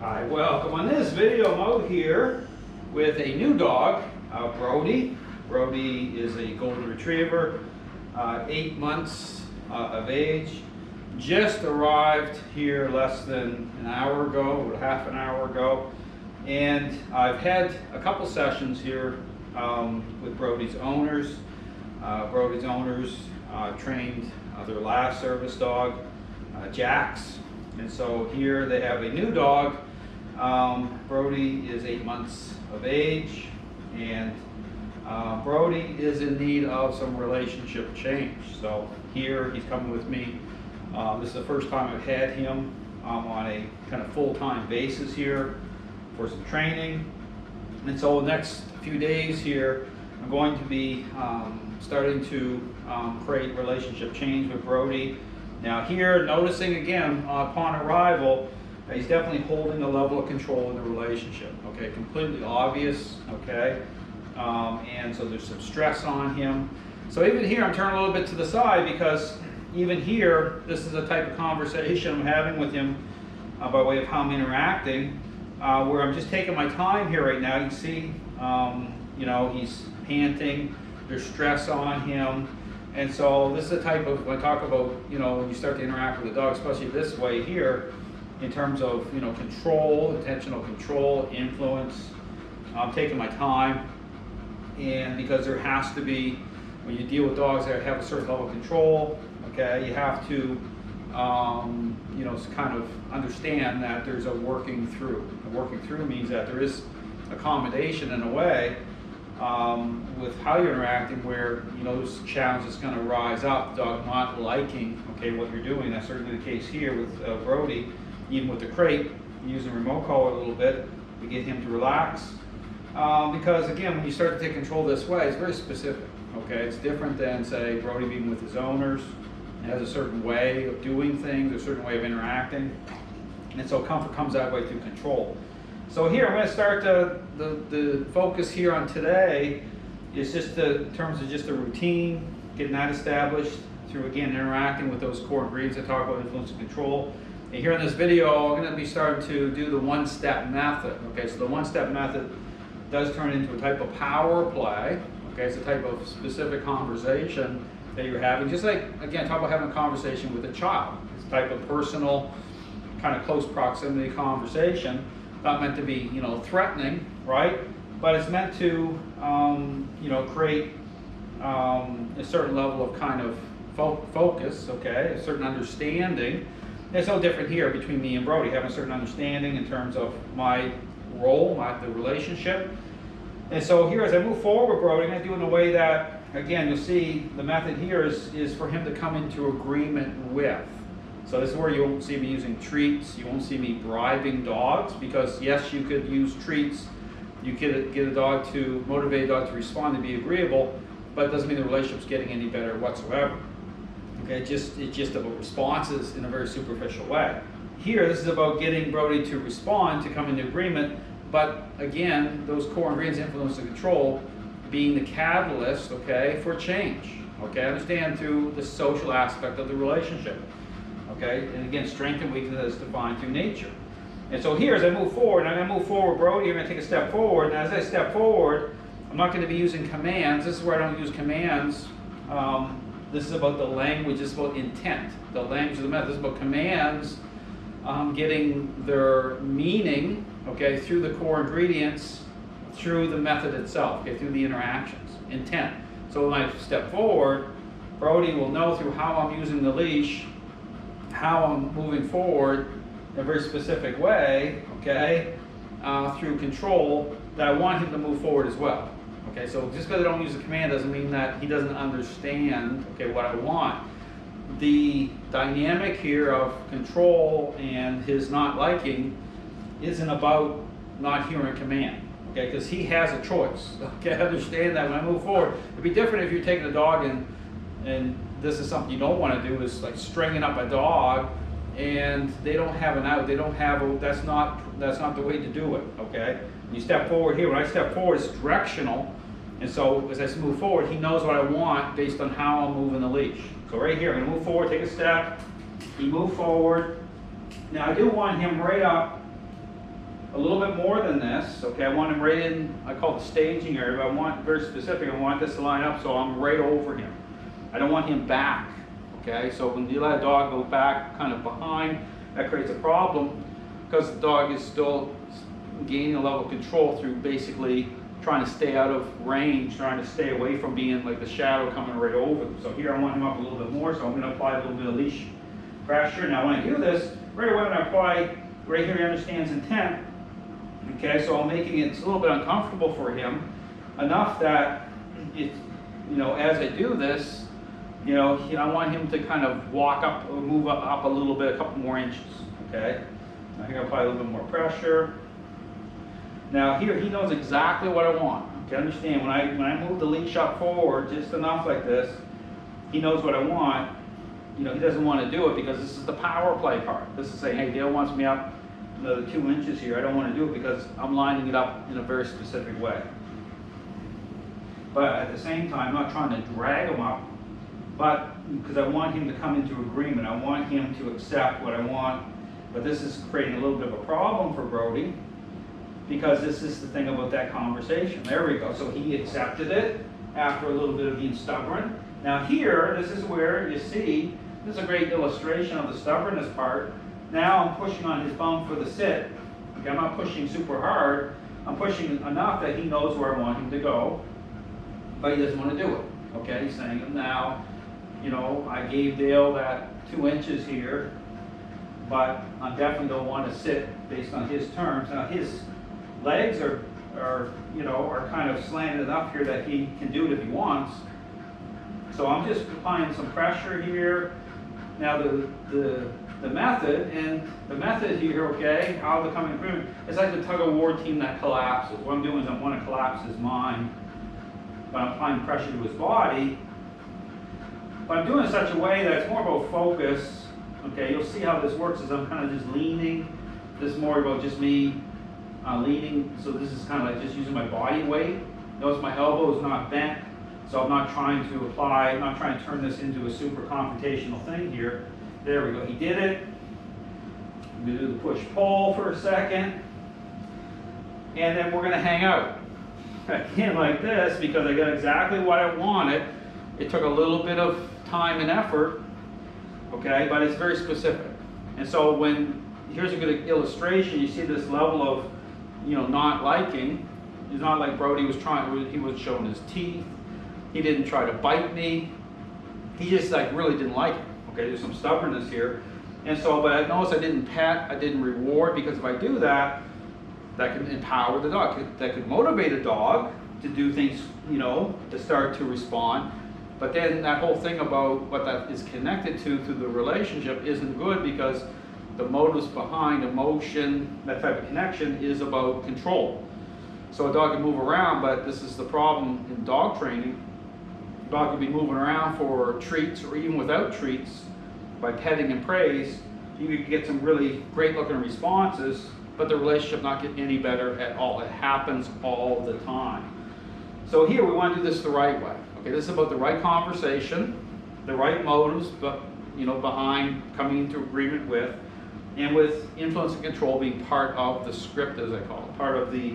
Hi, welcome on this video mode here with a new dog, Brody. Brody is a golden retriever, 8 months of age. Just arrived here less than an hour ago, or half an hour ago. And I've had a couple sessions here with Brody's owners. Brody's owners trained their last service dog, Jax. And so here they have a new dog. Brody is 8 months of age, and Brody is in need of some relationship change. So here he's coming with me. This is the first time I've had him on a kind of full-time basis here for some training. And so the next few days here, I'm going to be starting to create relationship change with Brody. Now here, noticing again upon arrival, he's definitely holding a level of control in the relationship, okay? Completely obvious, okay? And so there's some stress on him. So even here, I'm turning a little bit to the side because even here, this is a type of conversation I'm having with him by way of how I'm interacting, where I'm just taking my time here right now. You can see, you know, he's panting, there's stress on him. And so this is a type of, when I talk about, you know, when you start to interact with a dog, especially this way here, in terms of, you know, control, intentional control, influence. I'm taking my time, and because there has to be, when you deal with dogs that have a certain level of control, okay, you have to, you know, kind of understand that there's a working through. And working through means that there is accommodation in a way with how you're interacting, where, you know, those challenges going to rise up, the dog not liking, okay, what you're doing. That's certainly the case here with Brody. Even with the crate, using remote collar a little bit to get him to relax. Because again, when you start to take control this way, it's very specific, okay? It's different than, say, Brody being with his owners. It has a certain way of doing things, a certain way of interacting. And so comfort comes that way through control. So here, I'm going to start the focus here on today is just in terms of just a routine, getting that established through, again, interacting with those core ingredients I talk about, influence and control. And here in this video, I'm going to be starting to do the one-step method. Okay, so the one-step method does turn into a type of power play. Okay, it's a type of specific conversation that you're having. Just like, again, talk about having a conversation with a child. It's a type of personal, kind of close proximity conversation. Not meant to be, you know, threatening, right? But it's meant to, you know, create a certain level of kind of focus, okay, a certain understanding. It's no different here between me and Brody, having a certain understanding in terms of my role, the relationship. And so here, as I move forward with Brody, I'm going to do it in a way that, again, you'll see the method here is for him to come into agreement with. So this is where you won't see me using treats. You won't see me bribing dogs, because yes, you could use treats. You could get a dog to motivate a dog to respond and be agreeable, but it doesn't mean the relationship's getting any better whatsoever. Okay, it's just about responses in a very superficial way. Here, this is about getting Brody to respond, to come into agreement, but again, those core ingredients, influence and control, being the catalyst, okay, for change. Okay, understand through the social aspect of the relationship. Okay, and again, strength and weakness is defined through nature. And so here, as I move forward, I'm going to move forward, Brody, I'm going to take a step forward, and as I step forward, I'm not going to be using commands. This is where I don't use commands. This is about the language, this is about intent. The language of the method, this is about commands, getting their meaning, okay, through the core ingredients, through the method itself, okay, through the interactions, intent. So when I step forward, Brody will know through how I'm using the leash, how I'm moving forward in a very specific way, okay, through control, that I want him to move forward as well. Okay, so just because I don't use a command doesn't mean that he doesn't understand, okay, what I want. The dynamic here of control and his not liking isn't about not hearing command, okay, because he has a choice. Okay, understand that when I move forward. It'd be different if you're taking a dog and this is something you don't want to do, is like stringing up a dog and they don't have an out, they don't have a, that's not the way to do it, okay? When you step forward here, when I step forward, it's directional. And so as I move forward, he knows what I want based on how I'm moving the leash. So right here, I'm going to move forward, take a step, he move forward. Now I do want him right up a little bit more than this. Okay, I want him right in, I call it the staging area, but I want very specific. I want this to line up so I'm right over him. I don't want him back. Okay, so when you let a dog go back kind of behind, that creates a problem because the dog is still gaining a level of control through basically trying to stay out of range, trying to stay away from being like the shadow coming right over them. So here I want him up a little bit more, so I'm going to apply a little bit of leash pressure. Now when I do this, right away when I apply, right here he understands intent. Okay, so I'm making it a little bit uncomfortable for him, enough that it, as I do this, I want him to kind of walk up or move up a little bit, a couple more inches. Okay, I'm going to apply a little bit more pressure. Now here he knows exactly what I want. Okay, understand when I move the leash up forward just enough like this, he knows what I want. He doesn't want to do it because this is the power play part. This is saying, hey, Dale wants me up another 2 inches here. I don't want to do it because I'm lining it up in a very specific way. But at the same time, I'm not trying to drag him up, but because I want him to come into agreement. I want him to accept what I want. But this is creating a little bit of a problem for Brody, because this is the thing about that conversation. There we go. So he accepted it after a little bit of being stubborn. Now here, this is where you see, this is a great illustration of the stubbornness part. Now I'm pushing on his bum for the sit. Okay, I'm not pushing super hard. I'm pushing enough that he knows where I want him to go, but he doesn't want to do it. Okay, he's saying now, I gave Dale that 2 inches here, but I definitely don't want to sit based on his terms. Now his legs are kind of slanted enough here that he can do it if he wants. So I'm just applying some pressure here. Now the method here, okay, how to come in agreement, it's like the tug of war team that collapses. What I'm doing is I want to collapse his mind, but I'm applying pressure to his body. But I'm doing it in such a way that it's more about focus. Okay, you'll see how this works as I'm kind of just leaning. This is more about just me leaning, so this is kind of like just using my body weight. Notice my elbow is not bent, so I'm not trying to turn this into a super confrontational thing here. There we go, he did it. I'm going to do the push-pull for a second, and then we're going to hang out. Again like this, because I got exactly what I wanted. It took a little bit of time and effort, okay, but it's very specific. And so here's a good illustration. You see this level of not liking. It's not like Brody was he was showing his teeth. He didn't try to bite me. He just really didn't like it. Okay, there's some stubbornness here. And so, but I noticed I didn't pet, I didn't reward, because if I do that, that can empower the dog. That could motivate a dog to do things, to start to respond. But then that whole thing about what that is connected to through the relationship isn't good, because the motives behind emotion, that type of connection, is about control. So a dog can move around, but this is the problem in dog training. A dog can be moving around for treats or even without treats. By petting and praise, you can get some really great looking responses, but the relationship not get any better at all. It happens all the time. So here we want to do this the right way. Okay, this is about the right conversation, the right motives, but behind coming into agreement with, and with influence and control being part of the script, as I call it, part of the